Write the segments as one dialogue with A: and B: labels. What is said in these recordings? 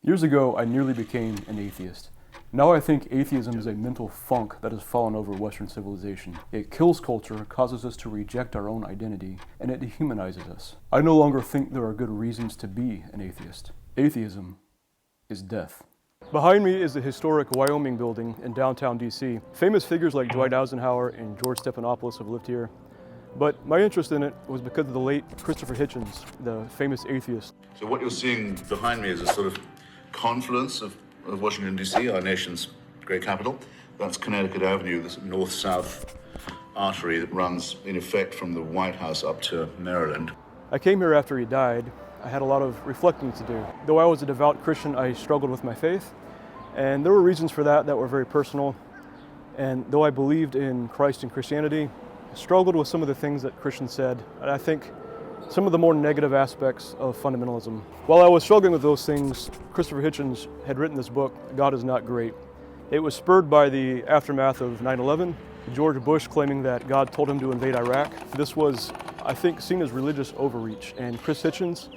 A: Years ago, I nearly became an atheist. Now I think atheism is a mental funk that has fallen over Western civilization. It kills culture, causes us to reject our own identity, and it dehumanizes us. I no longer think there are good reasons to be an atheist. Atheism is death. Behind me is the historic Wyoming building in downtown DC. Famous figures like Dwight Eisenhower and George Stephanopoulos have lived here. But my interest in it was because of the late Christopher Hitchens, the famous atheist.
B: So what you're seeing behind me is a sort of confluence of Washington, D.C., our nation's great capital. That's Connecticut Avenue, this north-south artery that runs, in effect, from the White House up to Maryland.
A: I came here after he died. I had a lot of reflecting to do. Though I was a devout Christian, I struggled with my faith, and there were reasons for that were very personal. And though I believed in Christ and Christianity, I struggled with some of the things that Christians said, and I think some of the more negative aspects of fundamentalism. While I was struggling with those things, Christopher Hitchens had written this book, God is Not Great. It was spurred by the aftermath of 9/11, George Bush claiming that God told him to invade Iraq. This was, I think, seen as religious overreach, and Chris Hitchens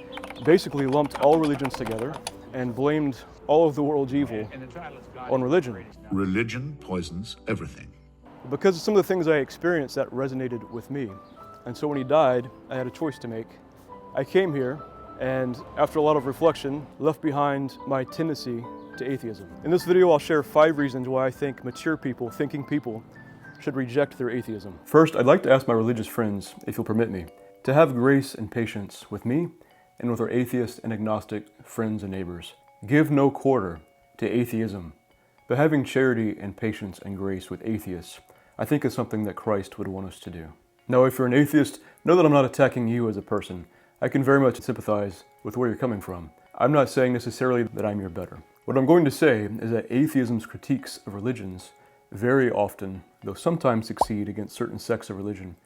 A: basically lumped all religions together and blamed all of the world's evil on religion.
B: Religion poisons everything.
A: Because of some of the things I experienced that resonated with me. And so when he died, I had a choice to make. I came here and, after a lot of reflection, left behind my tendency to atheism. In this video, I'll share 5 reasons why I think mature people, thinking people, should reject their atheism. First, I'd like to ask my religious friends, if you'll permit me, to have grace and patience with me and with our atheist and agnostic friends and neighbors. Give no quarter to atheism, but having charity and patience and grace with atheists, I think is something that Christ would want us to do. Now, if you're an atheist, know that I'm not attacking you as a person. I can very much sympathize with where you're coming from. I'm not saying necessarily that I'm your better. What I'm going to say is that atheism's critiques of religions very often, though sometimes succeed against certain sects of religion,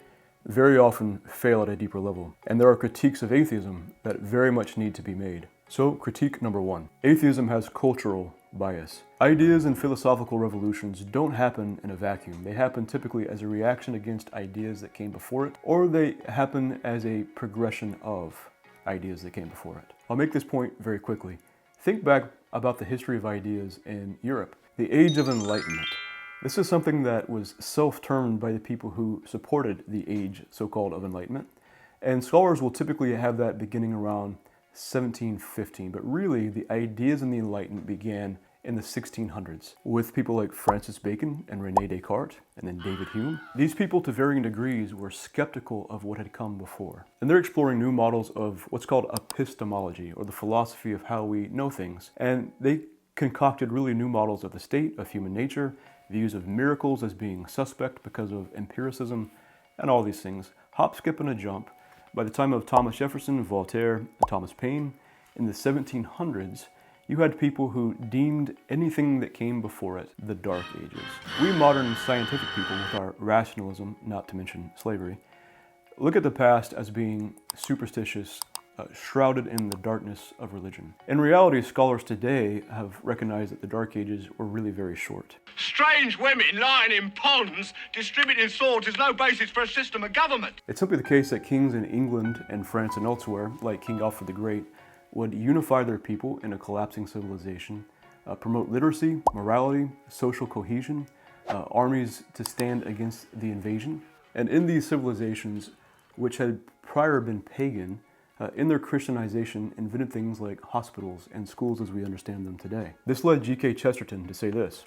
A: very often fail at a deeper level. And there are critiques of atheism that very much need to be made. So, critique number 1. Atheism has cultural bias. Ideas and philosophical revolutions don't happen in a vacuum. They happen typically as a reaction against ideas that came before it, or they happen as a progression of ideas that came before it. I'll make this point very quickly. Think back about the history of ideas in Europe. The Age of Enlightenment. This is something that was self-termed by the people who supported the age, so-called, of enlightenment. And scholars will typically have that beginning around 1715, but really the ideas in the Enlightenment began in the 1600s with people like Francis Bacon and René Descartes and then David Hume. These people, to varying degrees, were skeptical of what had come before. And they're exploring new models of what's called epistemology, or the philosophy of how we know things. And they concocted really new models of the state, of human nature, views of miracles as being suspect because of empiricism, and all these things. Hop, skip, and a jump. By the time of Thomas Jefferson, Voltaire, and Thomas Paine, in the 1700s, you had people who deemed anything that came before it the Dark Ages. We modern scientific people, with our rationalism, not to mention slavery, look at the past as being superstitious, shrouded in the darkness of religion. In reality, scholars today have recognized that the Dark Ages were really very short.
C: Strange women lying in ponds distributing swords is no basis for a system of government.
A: It's simply the case that kings in England and France and elsewhere, like King Alfred the Great, would unify their people in a collapsing civilization, promote literacy, morality, social cohesion, armies to stand against the invasion. And in these civilizations, which had prior been pagan, in their Christianization, invented things like hospitals and schools as we understand them today. This led G.K. Chesterton to say this: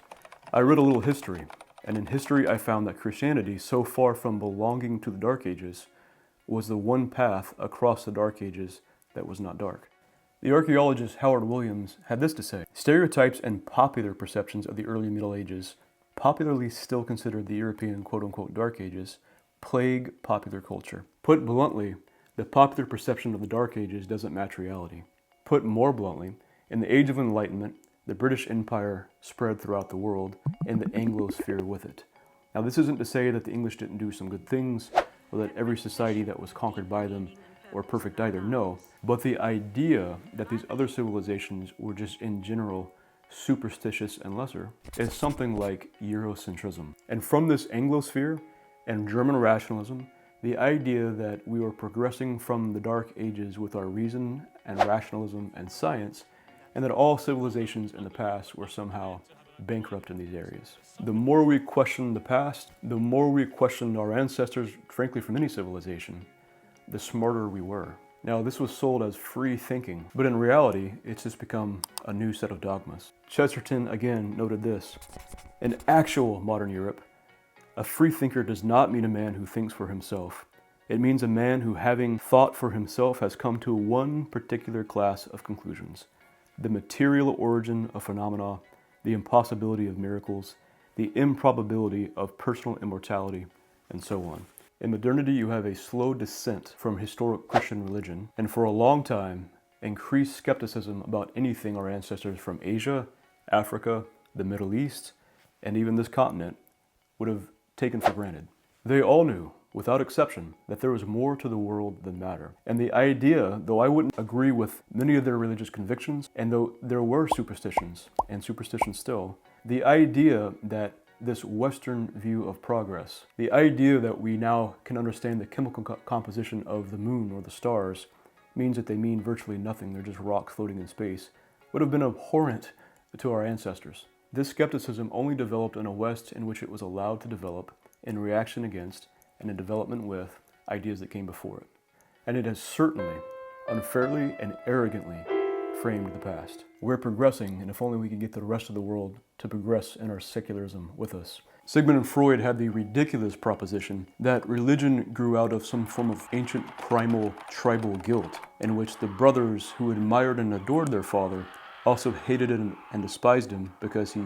A: I read a little history, and in history I found that Christianity, so far from belonging to the Dark Ages, was the one path across the Dark Ages that was not dark. The archaeologist Howard Williams had this to say: stereotypes and popular perceptions of the early Middle Ages, popularly still considered the European quote-unquote Dark Ages, plague popular culture. Put bluntly, the popular perception of the Dark Ages doesn't match reality. Put more bluntly, in the Age of Enlightenment, the British Empire spread throughout the world, and the Anglosphere with it. Now, this isn't to say that the English didn't do some good things, or that every society that was conquered by them were perfect either, no. But the idea that these other civilizations were just in general superstitious and lesser is something like Eurocentrism. And from this Anglosphere and German rationalism, the idea that we were progressing from the Dark Ages with our reason and rationalism and science and that all civilizations in the past were somehow bankrupt in these areas. The more we question the past, the more we question our ancestors, frankly from any civilization, the smarter we were. Now, this was sold as free thinking, but in reality, it's just become a new set of dogmas. Chesterton again noted this: in actual modern Europe, a free thinker does not mean a man who thinks for himself. It means a man who, having thought for himself, has come to one particular class of conclusions: the material origin of phenomena, the impossibility of miracles, the improbability of personal immortality, and so on. In modernity, you have a slow descent from historic Christian religion, and for a long time, increased skepticism about anything our ancestors from Asia, Africa, the Middle East, and even this continent would have taken for granted. They all knew, without exception, that there was more to the world than matter. And the idea, though I wouldn't agree with many of their religious convictions, and though there were superstitions, and superstitions still, the idea that this Western view of progress, the idea that we now can understand the chemical composition of the moon or the stars, means that they mean virtually nothing, they're just rocks floating in space, would have been abhorrent to our ancestors. This skepticism only developed in a West in which it was allowed to develop in reaction against and in development with ideas that came before it. And it has certainly, unfairly and arrogantly framed the past. We're progressing, and if only we could get the rest of the world to progress in our secularism with us. Sigmund Freud had the ridiculous proposition that religion grew out of some form of ancient primal tribal guilt, in which the brothers who admired and adored their father also hated and despised him because he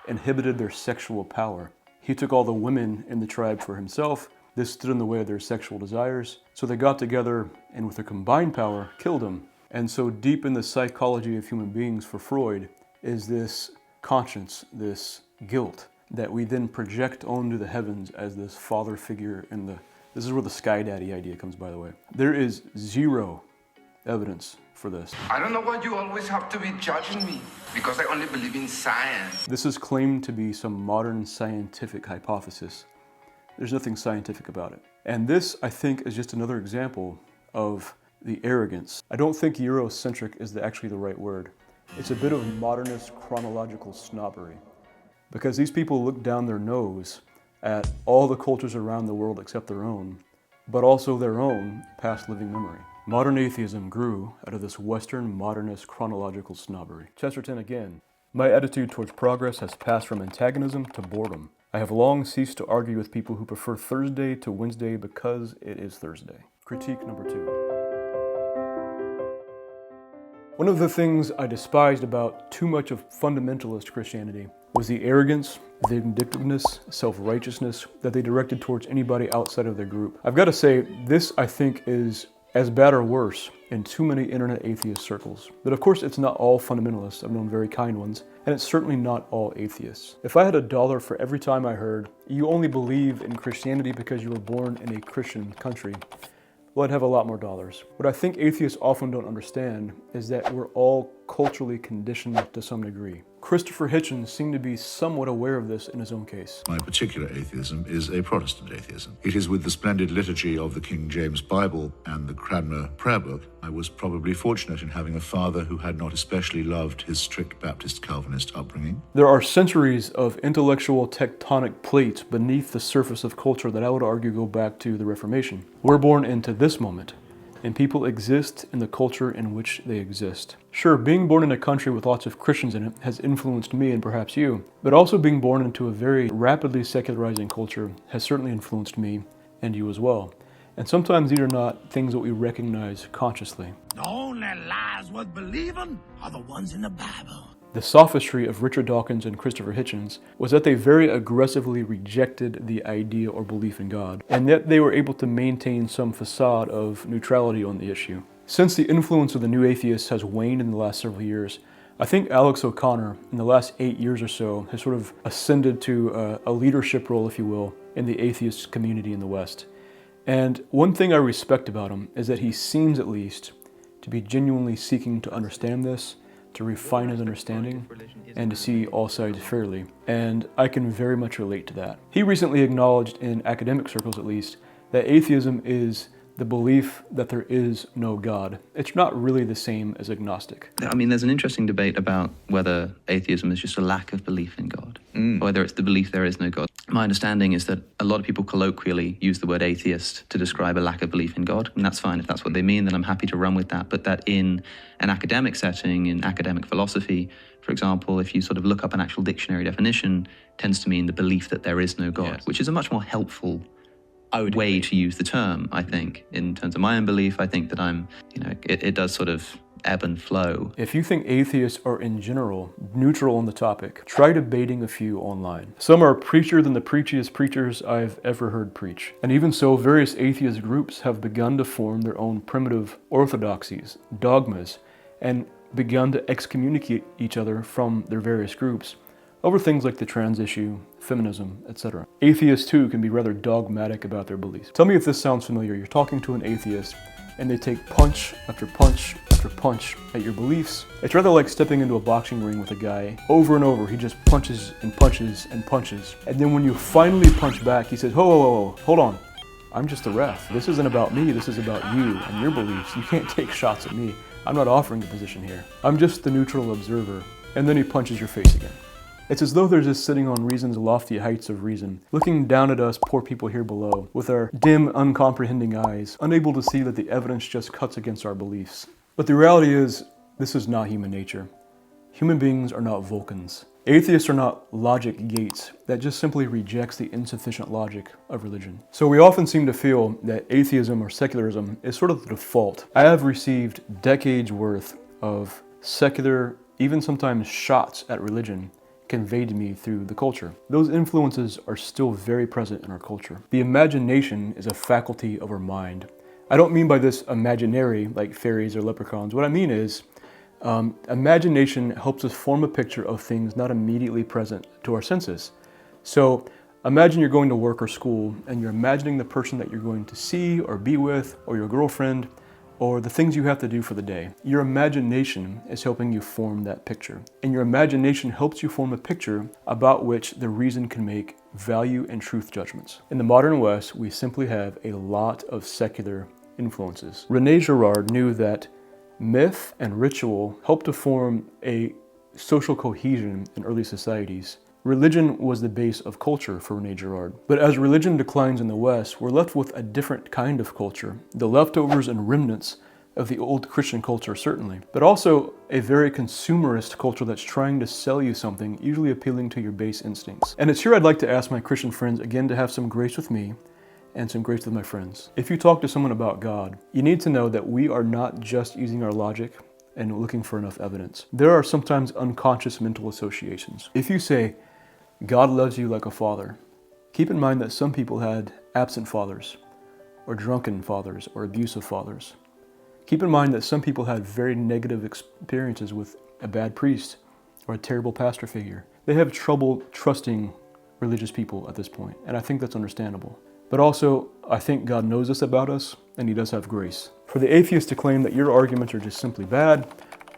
A: inhibited their sexual power. He took all the women in the tribe for himself. This stood in the way of their sexual desires. So they got together and with their combined power, killed him. And so deep in the psychology of human beings for Freud is this conscience, this guilt that we then project onto the heavens as this father figure in the... This is where the sky daddy idea comes, by the way. There is zero evidence for this.
D: I don't know why you always have to be judging me, because I only believe in science.
A: This is claimed to be some modern scientific hypothesis. There's nothing scientific about it. And this, I think, is just another example of the arrogance. I don't think Eurocentric is actually the right word. It's a bit of modernist chronological snobbery. Because these people look down their nose at all the cultures around the world except their own, but also their own past living memory. Modern atheism grew out of this Western modernist chronological snobbery. Chesterton again: my attitude towards progress has passed from antagonism to boredom. I have long ceased to argue with people who prefer Thursday to Wednesday because it is Thursday. Critique number 2. One of the things I despised about too much of fundamentalist Christianity was the arrogance, the vindictiveness, self-righteousness that they directed towards anybody outside of their group. I've got to say, this I think is as bad or worse in too many internet atheist circles. But of course it's not all fundamentalists, I've known very kind ones, and it's certainly not all atheists. If I had $1 for every time I heard, you only believe in Christianity because you were born in a Christian country, well, I'd have a lot more dollars. What I think atheists often don't understand is that we're all culturally conditioned to some degree. Christopher Hitchens seemed to be somewhat aware of this in his own case.
B: My particular atheism is a Protestant atheism. It is with the splendid liturgy of the King James Bible and the Cranmer Prayer Book. I was probably fortunate in having a father who had not especially loved his strict Baptist Calvinist upbringing.
A: There are centuries of intellectual tectonic plates beneath the surface of culture that I would argue go back to the Reformation. We're born into this moment, and people exist in the culture in which they exist. Sure, being born in a country with lots of Christians in it has influenced me and perhaps you, but also being born into a very rapidly secularizing culture has certainly influenced me and you as well. And sometimes these are not things that we recognize consciously.
E: The only lies worth believing are the ones in the Bible.
A: The sophistry of Richard Dawkins and Christopher Hitchens was that they very aggressively rejected the idea or belief in God, and yet they were able to maintain some facade of neutrality on the issue. Since the influence of the new atheists has waned in the last several years, I think Alex O'Connor, in the last 8 years or so, has sort of ascended to a leadership role, if you will, in the atheist community in the West. And one thing I respect about him is that he seems, at least, to be genuinely seeking to understand this, to refine his understanding, and to see all sides fairly. And I can very much relate to that. He recently acknowledged, in academic circles at least, that atheism is the belief that there is no God. It's not really the same as agnostic.
F: I mean, there's an interesting debate about whether atheism is just a lack of belief in God, or whether it's the belief there is no God. My understanding is that a lot of people colloquially use the word atheist to describe a lack of belief in God, and that's fine. If that's what they mean, then I'm happy to run with that. But that in an academic setting, in academic philosophy, for example, if you sort of look up an actual dictionary definition, tends to mean the belief that there is no God, which is a much more helpful way to use the term, I think. In terms of my own belief, I think that it does sort of ebb and flow.
A: If you think atheists are in general neutral on the topic, try debating a few online. Some are preacher than the preachiest preachers I've ever heard preach. And even so, various atheist groups have begun to form their own primitive orthodoxies, dogmas, and begun to excommunicate each other from their various groups over things like the trans issue, feminism, etc. Atheists too can be rather dogmatic about their beliefs. Tell me if this sounds familiar. You're talking to an atheist and they take punch after punch after punch at your beliefs. It's rather like stepping into a boxing ring with a guy. Over and over, he just punches and punches and punches. And then when you finally punch back, he says, whoa, hold on. I'm just a ref. This isn't about me, this is about you and your beliefs. You can't take shots at me. I'm not offering a position here. I'm just the neutral observer. And then he punches your face again. It's as though they're just sitting on reason's lofty heights of reason, looking down at us poor people here below, with our dim, uncomprehending eyes, unable to see that the evidence just cuts against our beliefs. But the reality is, this is not human nature. Human beings are not Vulcans. Atheists are not logic gates that just simply rejects the insufficient logic of religion. So we often seem to feel that atheism or secularism is sort of the default. I have received decades worth of secular, even sometimes shots at religion, conveyed to me through the culture. Those influences are still very present in our culture. The imagination is a faculty of our mind. I don't mean by this imaginary, like fairies or leprechauns. What I mean is, imagination helps us form a picture of things not immediately present to our senses. So imagine you're going to work or school and you're imagining the person that you're going to see or be with, or your girlfriend, or the things you have to do for the day. Your imagination is helping you form that picture. And your imagination helps you form a picture about which the reason can make value and truth judgments. In the modern West, we simply have a lot of secular influences. René Girard knew that myth and ritual helped to form a social cohesion in early societies. Religion was the base of culture for René Girard. But as religion declines in the West, we're left with a different kind of culture. The leftovers and remnants of the old Christian culture, certainly. But also a very consumerist culture that's trying to sell you something, usually appealing to your base instincts. And it's here I'd like to ask my Christian friends again to have some grace with me and some grace with my friends. If you talk to someone about God, you need to know that we are not just using our logic and looking for enough evidence. There are sometimes unconscious mental associations. If you say, God loves you like a father, keep in mind that some people had absent fathers, or drunken fathers, or abusive fathers. Keep in mind that some people had very negative experiences with a bad priest, or a terrible pastor figure. They have trouble trusting religious people at this point, and I think that's understandable. But also, I think God knows this about us, and He does have grace. For the atheist to claim that your arguments are just simply bad,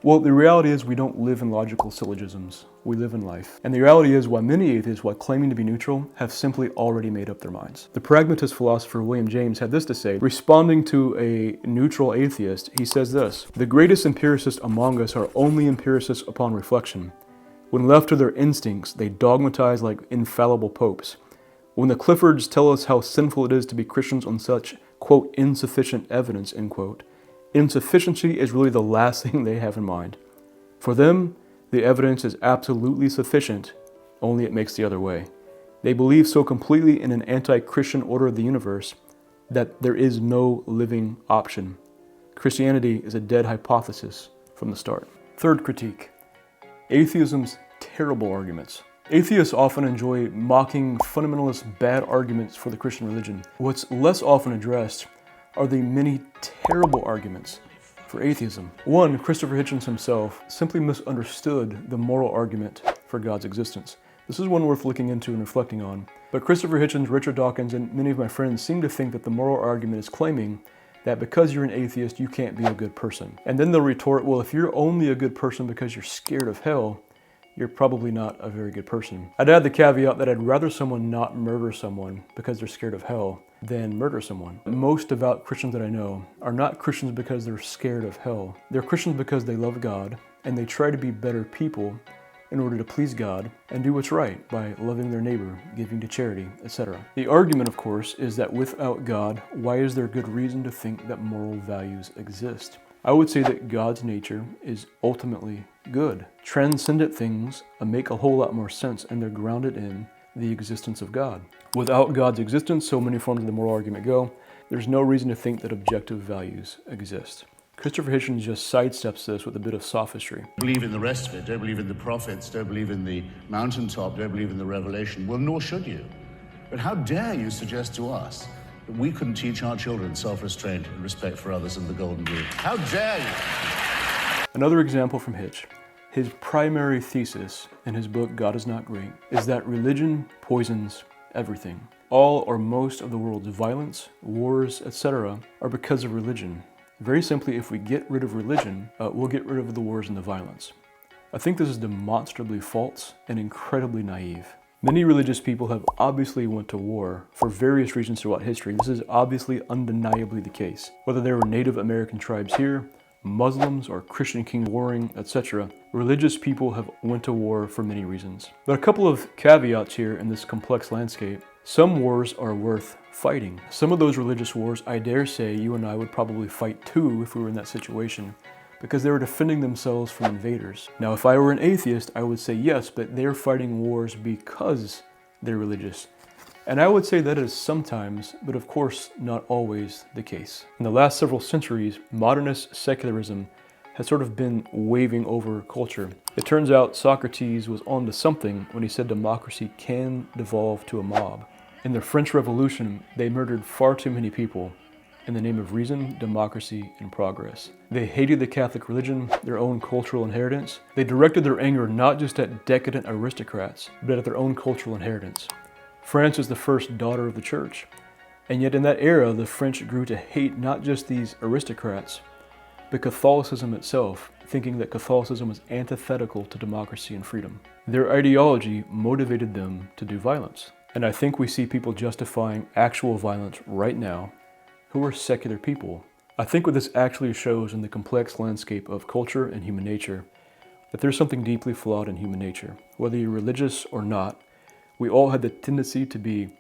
A: well, the reality is we don't live in logical syllogisms. We live in life. And the reality is why many atheists, while claiming to be neutral, have simply already made up their minds. The pragmatist philosopher William James had this to say, responding to a neutral atheist, he says this: "The greatest empiricists among us are only empiricists upon reflection. When left to their instincts, they dogmatize like infallible popes. When the Cliffords tell us how sinful it is to be Christians on such, quote, insufficient evidence, end quote, insufficiency is really the last thing they have in mind. For them, the evidence is absolutely sufficient, only it makes the other way. They believe so completely in an anti-Christian order of the universe that there is no living option. Christianity is a dead hypothesis from the start." Third critique, atheism's terrible arguments. Atheists often enjoy mocking fundamentalist bad arguments for the Christian religion. What's less often addressed are the many terrible arguments for atheism. One, Christopher Hitchens himself simply misunderstood the moral argument for God's existence. This is one worth looking into and reflecting on. But Christopher Hitchens, Richard Dawkins, and many of my friends seem to think that the moral argument is claiming that because you're an atheist, you can't be a good person. And then they'll retort, well, if you're only a good person because you're scared of hell, you're probably not a very good person. I'd add the caveat that I'd rather someone not murder someone because they're scared of hell than murder someone. Most devout Christians that I know are not Christians because they're scared of hell. They're Christians because they love God and they try to be better people in order to please God and do what's right by loving their neighbor, giving to charity, etc. The argument, of course, is that without God, why is there good reason to think that moral values exist? I would say that God's nature is ultimately good. Transcendent things make a whole lot more sense, and they're grounded in the existence of God. Without God's existence, so many forms of the moral argument go, there's no reason to think that objective values exist. Christopher Hitchens just sidesteps this with a bit of sophistry.
G: Believe in the rest of it, don't believe in the prophets, don't believe in the mountaintop, don't believe in the revelation. Well, nor should you. But how dare you suggest to us that we couldn't teach our children self-restraint and respect for others and the golden rule? How dare you?
A: Another example from Hitch. His primary thesis in his book, God is Not Great, is that religion poisons everything. All or most of the world's violence, wars, etc. are because of religion. Very simply, if we get rid of religion, we'll get rid of the wars and the violence. I think this is demonstrably false and incredibly naive. Many religious people have obviously went to war for various reasons throughout history. This is obviously undeniably the case. Whether they were Native American tribes here, Muslims or Christian kings warring, etc. Religious people have went to war for many reasons. But a couple of caveats here in this complex landscape. Some wars are worth fighting. Some of those religious wars, I dare say, you and I would probably fight too if we were in that situation, because they were defending themselves from invaders. Now, if I were an atheist, I would say yes, but they're fighting wars because they're religious. And I would say that is sometimes, but of course not always, the case. In the last several centuries, modernist secularism has sort of been waving over culture. It turns out Socrates was onto something when he said democracy can devolve to a mob. In the French Revolution, they murdered far too many people in the name of reason, democracy, and progress. They hated the Catholic religion, their own cultural inheritance. They directed their anger not just at decadent aristocrats, but at their own cultural inheritance. France is the first daughter of the church, and yet in that era, the French grew to hate not just these aristocrats, but Catholicism itself, thinking that Catholicism was antithetical to democracy and freedom. Their ideology motivated them to do violence. And I think we see people justifying actual violence right now who are secular people. I think what this actually shows in the complex landscape of culture and human nature, that there's something deeply flawed in human nature. Whether you're religious or not, we all have the tendency to be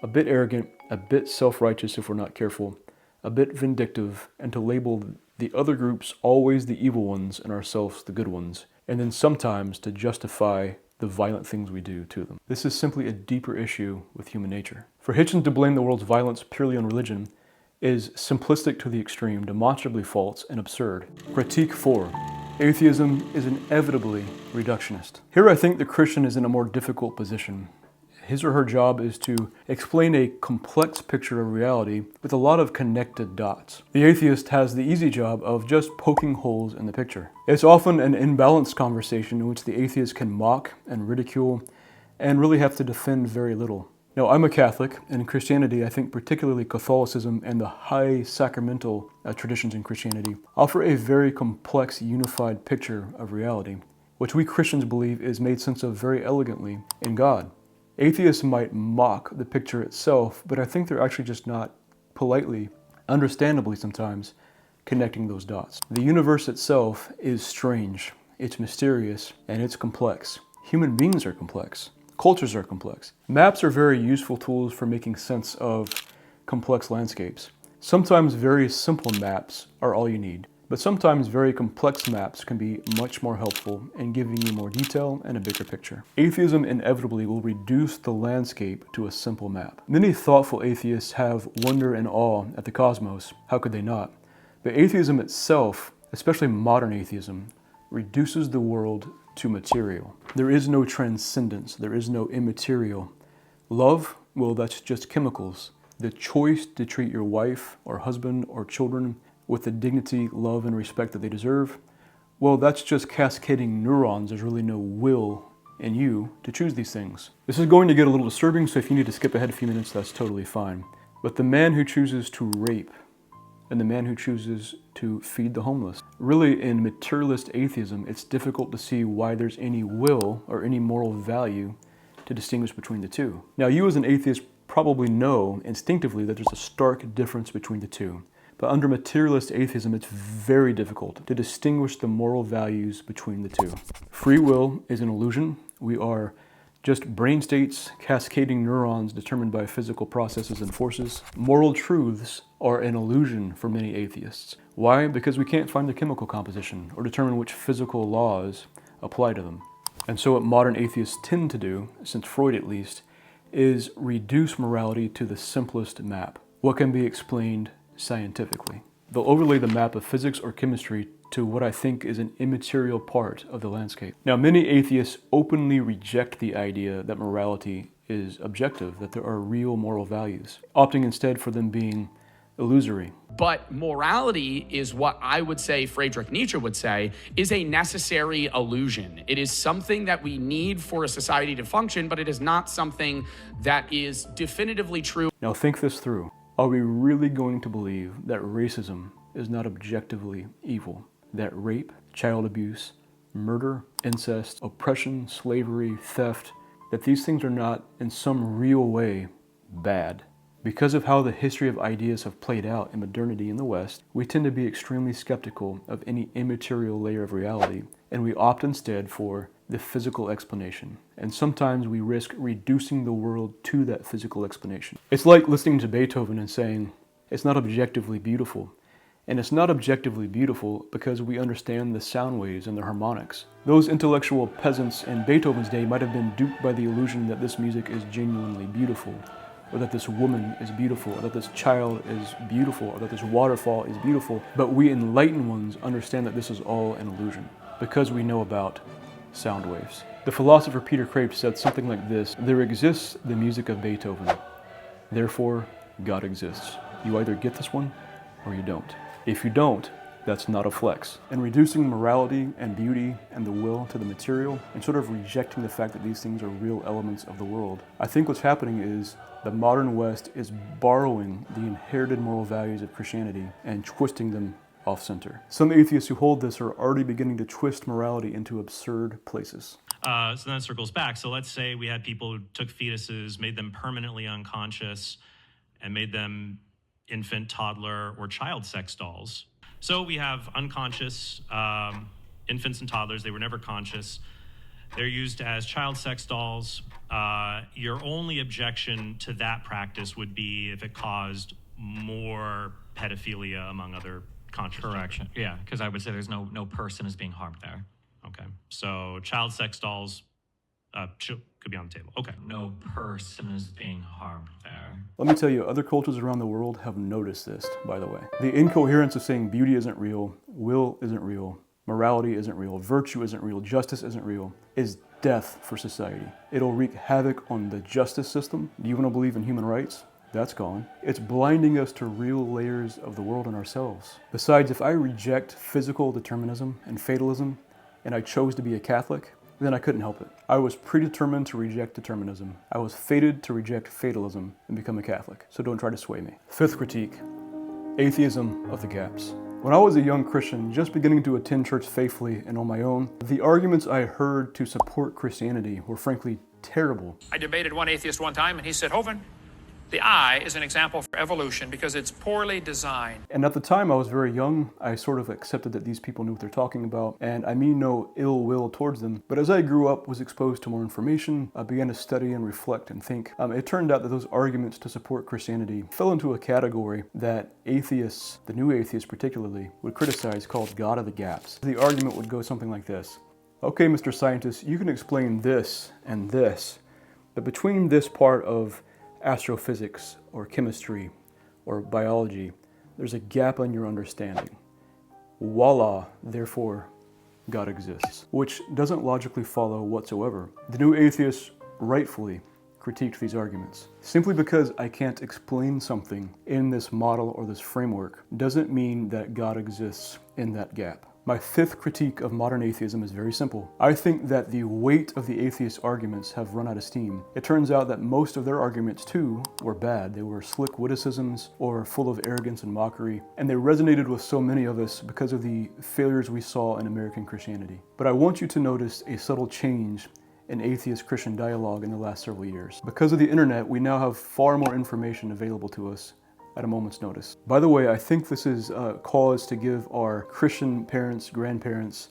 A: a bit arrogant, a bit self-righteous if we're not careful, a bit vindictive, and to label the other groups always the evil ones and ourselves the good ones, and then sometimes to justify the violent things we do to them. This is simply a deeper issue with human nature. For Hitchens to blame the world's violence purely on religion is simplistic to the extreme, demonstrably false, and absurd. Critique 4. Atheism is inevitably reductionist. Here I think the Christian is in a more difficult position. His or her job is to explain a complex picture of reality with a lot of connected dots. The atheist has the easy job of just poking holes in the picture. It's often an imbalanced conversation in which the atheist can mock and ridicule and really have to defend very little. Now, I'm a Catholic, and in Christianity, I think particularly Catholicism and the high sacramental traditions in Christianity offer a very complex, unified picture of reality, which we Christians believe is made sense of very elegantly in God. Atheists might mock the picture itself, but I think they're actually just not politely, understandably sometimes, connecting those dots. The universe itself is strange, it's mysterious, and it's complex. Human beings are complex. Cultures are complex. Maps are very useful tools for making sense of complex landscapes. Sometimes very simple maps are all you need, but sometimes very complex maps can be much more helpful in giving you more detail and a bigger picture. Atheism inevitably will reduce the landscape to a simple map. Many thoughtful atheists have wonder and awe at the cosmos. How could they not? But atheism itself, especially modern atheism, reduces the world to material. There is no transcendence, there is no immaterial. Love, well, that's just chemicals. The choice to treat your wife or husband or children with the dignity, love, and respect that they deserve, well, that's just cascading neurons. There's really no will in you to choose these things. This is going to get a little disturbing, so if you need to skip ahead a few minutes, that's totally fine. But the man who chooses to rape and the man who chooses to feed the homeless. Really, in materialist atheism, it's difficult to see why there's any will or any moral value to distinguish between the two. Now, you as an atheist probably know instinctively that there's a stark difference between the two. But under materialist atheism, it's very difficult to distinguish the moral values between the two. Free will is an illusion. We are just brain states, cascading neurons determined by physical processes and forces. Moral truths are an illusion for many atheists. Why? Because we can't find the chemical composition or determine which physical laws apply to them. And so what modern atheists tend to do, since Freud at least, is reduce morality to the simplest map. What can be explained scientifically. They'll overlay the map of physics or chemistry to what I think is an immaterial part of the landscape. Now, many atheists openly reject the idea that morality is objective, that there are real moral values, opting instead for them being illusory.
H: But morality is what I would say, Friedrich Nietzsche would say, is a necessary illusion. It is something that we need for a society to function, but it is not something that is definitively true.
A: Now think this through. Are we really going to believe that racism is not objectively evil? That rape, child abuse, murder, incest, oppression, slavery, theft, that these things are not in some real way bad? Because of how the history of ideas have played out in modernity in the West, we tend to be extremely skeptical of any immaterial layer of reality, and we opt instead for the physical explanation. And sometimes we risk reducing the world to that physical explanation. It's like listening to Beethoven and saying, it's not objectively beautiful. And it's not objectively beautiful because we understand the sound waves and the harmonics. Those intellectual peasants in Beethoven's day might have been duped by the illusion that this music is genuinely beautiful, or that this woman is beautiful, or that this child is beautiful, or that this waterfall is beautiful. But we enlightened ones understand that this is all an illusion because we know about sound waves. The philosopher Peter Kraft said something like this: there exists the music of Beethoven, therefore God exists. You either get this one or you don't. If you don't, that's not a flex. And reducing morality and beauty and the will to the material, and sort of rejecting the fact that these things are real elements of the world, I think what's happening is the modern West is borrowing the inherited moral values of Christianity and twisting them off-center. Some atheists who hold this are already beginning to twist morality into absurd places.
I: So then it circles back. So let's say we had people who took fetuses, made them permanently unconscious, and made them infant, toddler, or child sex dolls. So we have unconscious infants and toddlers. They were never conscious. They're used as child sex dolls. Your only objection to that practice would be if it caused more pedophilia among other conscious
J: Correction. Yeah, because I would say there's no person is being harmed there.
I: Okay. So child sex dolls could be on the table. Okay.
J: No person is being harmed there.
A: Let me tell you, other cultures around the world have noticed this, by the way. The incoherence of saying beauty isn't real, will isn't real, morality isn't real, virtue isn't real, justice isn't real, is death for society. It'll wreak havoc on the justice system. Do you want to believe in human rights? That's gone. It's blinding us to real layers of the world and ourselves. Besides, if I reject physical determinism and fatalism, and I chose to be a Catholic, then I couldn't help it. I was predetermined to reject determinism. I was fated to reject fatalism and become a Catholic. So don't try to sway me. Fifth critique, atheism of the gaps. When I was a young Christian, just beginning to attend church faithfully and on my own, the arguments I heard to support Christianity were frankly terrible.
K: I debated one atheist one time, and he said, Hovind, the eye is an example for evolution because it's poorly designed.
A: And at the time I was very young, I sort of accepted that these people knew what they're talking about, and I mean no ill will towards them. But as I grew up, was exposed to more information, I began to study and reflect and think. It turned out that those arguments to support Christianity fell into a category that atheists, the new atheists particularly, would criticize called God of the gaps. The argument would go something like this. Okay, Mr. Scientist, you can explain this and this, but between this part of astrophysics or chemistry or biology, there's a gap in your understanding. Voila, therefore, God exists. Which doesn't logically follow whatsoever. The new atheists rightfully critiqued these arguments. Simply because I can't explain something in this model or this framework doesn't mean that God exists in that gap. My fifth critique of modern atheism is very simple. I think that the weight of the atheist arguments have run out of steam. It turns out that most of their arguments too were bad. They were slick witticisms or full of arrogance and mockery, and they resonated with so many of us because of the failures we saw in American Christianity. But I want you to notice a subtle change an atheist-Christian dialogue in the last several years. Because of the internet, we now have far more information available to us at a moment's notice. By the way, I think this is a cause to give our Christian parents, grandparents,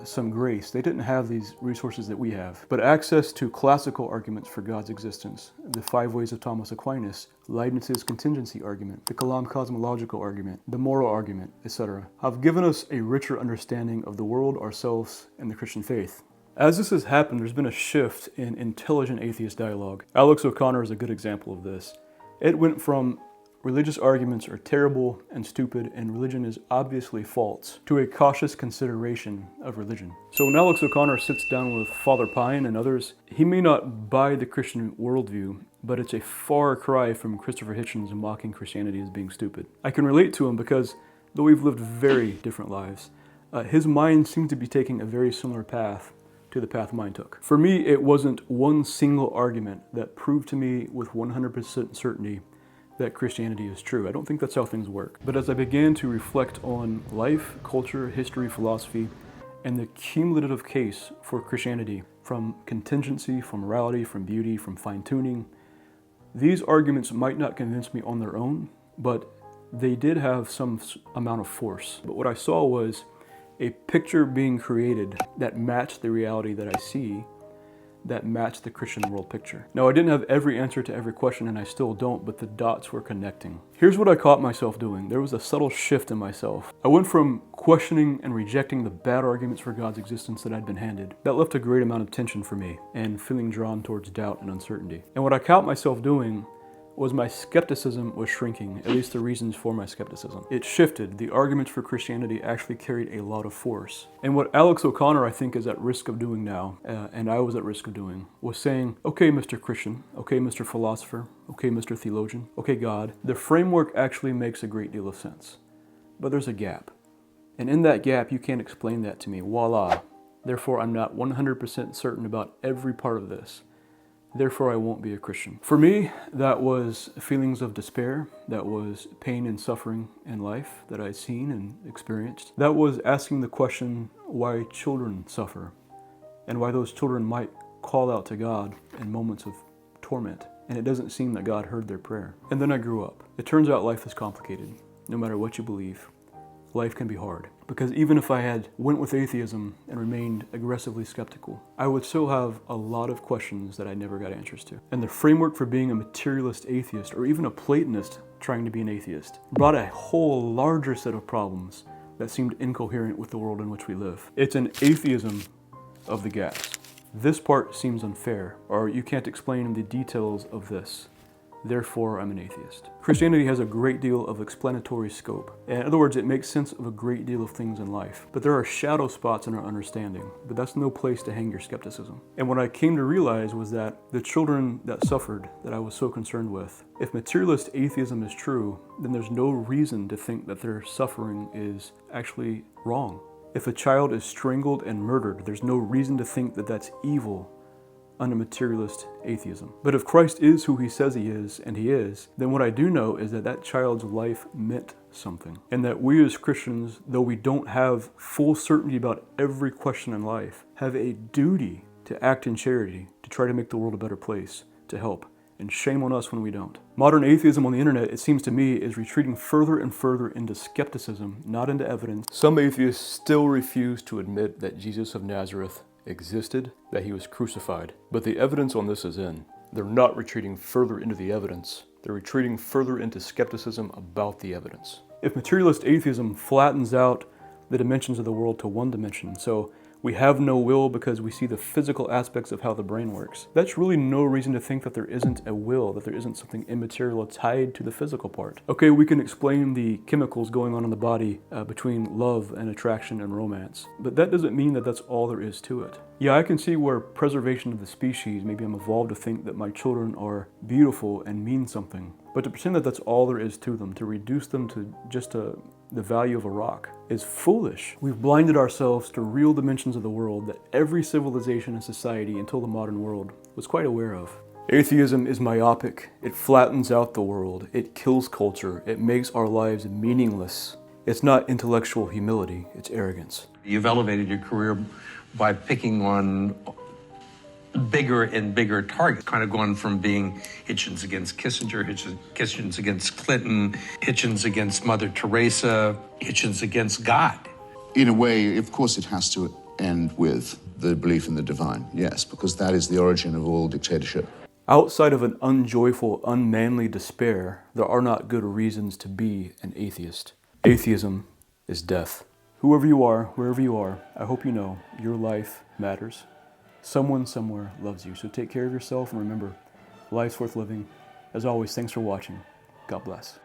A: some grace. They didn't have these resources that we have. But access to classical arguments for God's existence, the 5 ways of Thomas Aquinas, Leibniz's contingency argument, the Kalam cosmological argument, the moral argument, etc., have given us a richer understanding of the world, ourselves, and the Christian faith. As this has happened, there's been a shift in intelligent atheist dialogue. Alex O'Connor is a good example of this. It went from religious arguments are terrible and stupid and religion is obviously false to a cautious consideration of religion. So when Alex O'Connor sits down with Father Pine and others, he may not buy the Christian worldview, but it's a far cry from Christopher Hitchens mocking Christianity as being stupid. I can relate to him because though we've lived very different lives, his mind seemed to be taking a very similar path to the path mine took. For me, it wasn't one single argument that proved to me with 100% certainty that Christianity is true. I don't think that's how things work. But as I began to reflect on life, culture, history, philosophy, and the cumulative case for Christianity, from contingency, from morality, from beauty, from fine-tuning, these arguments might not convince me on their own, but they did have some amount of force. But what I saw was a picture being created that matched the reality that I see, that matched the Christian world picture. Now, I didn't have every answer to every question, and I still don't, but the dots were connecting. Here's what I caught myself doing. There was a subtle shift in myself. I went from questioning and rejecting the bad arguments for God's existence that I'd been handed. That left a great amount of tension for me, and feeling drawn towards doubt and uncertainty. And what I caught myself doing was my skepticism was shrinking, at least the reasons for my skepticism. It shifted. The arguments for Christianity actually carried a lot of force. And what Alex O'Connor, I think, is at risk of doing now, and I was at risk of doing, was saying, okay, Mr. Christian, okay, Mr. Philosopher, okay, Mr. Theologian, okay, God, the framework actually makes a great deal of sense. But there's a gap. And in that gap, you can't explain that to me. Voila. Therefore, I'm not 100% certain about every part of this. Therefore, I won't be a Christian. For me, that was feelings of despair. That was pain and suffering in life that I'd seen and experienced. That was asking the question why children suffer and why those children might call out to God in moments of torment. And it doesn't seem that God heard their prayer. And then I grew up. It turns out life is complicated. No matter what you believe, life can be hard. Because even if I had went with atheism and remained aggressively skeptical, I would still have a lot of questions that I never got answers to. And the framework for being a materialist atheist, or even a Platonist trying to be an atheist, brought a whole larger set of problems that seemed incoherent with the world in which we live. It's an atheism of the gaps. This part seems unfair, or you can't explain the details of this. Therefore, I'm an atheist. Christianity has a great deal of explanatory scope. In other words, it makes sense of a great deal of things in life. But there are shadow spots in our understanding, but that's no place to hang your skepticism. And what I came to realize was that the children that suffered, that I was so concerned with, if materialist atheism is true, then there's no reason to think that their suffering is actually wrong. If a child is strangled and murdered, there's no reason to think that that's evil under materialist atheism. But if Christ is who he says he is, and he is, then what I do know is that that child's life meant something. And that we as Christians, though we don't have full certainty about every question in life, have a duty to act in charity, to try to make the world a better place, to help. And shame on us when we don't. Modern atheism on the internet, it seems to me, is retreating further and further into skepticism, not into evidence. Some atheists still refuse to admit that Jesus of Nazareth existed, that he was crucified. But the evidence on this is in. They're not retreating further into the evidence. They're retreating further into skepticism about the evidence. If materialist atheism flattens out the dimensions of the world to one dimension, so we have no will because we see the physical aspects of how the brain works, that's really no reason to think that there isn't a will, that there isn't something immaterial tied to the physical part. Okay, we can explain the chemicals going on in the body between love and attraction and romance, but that doesn't mean that that's all there is to it. Yeah, I can see where preservation of the species, maybe I'm evolved to think that my children are beautiful and mean something, but to pretend that that's all there is to them, to reduce them to just the value of a rock, is foolish. We've blinded ourselves to real dimensions of the world that every civilization and society until the modern world was quite aware of. Atheism is myopic. It flattens out the world. It kills culture. It makes our lives meaningless. It's not intellectual humility, it's arrogance.
L: You've elevated your career by picking on bigger and bigger target, kind of going from being Hitchens against Kissinger, Hitchens against Clinton, Hitchens against Mother Teresa, Hitchens against God.
G: In a way, of course, it has to end with the belief in the divine, yes, because that is the origin of all dictatorship.
A: Outside of an unjoyful, unmanly despair, there are not good reasons to be an atheist. Atheism is death. Whoever you are, wherever you are, I hope you know your life matters. Someone somewhere loves you. So take care of yourself and remember, life's worth living. As always, thanks for watching. God bless.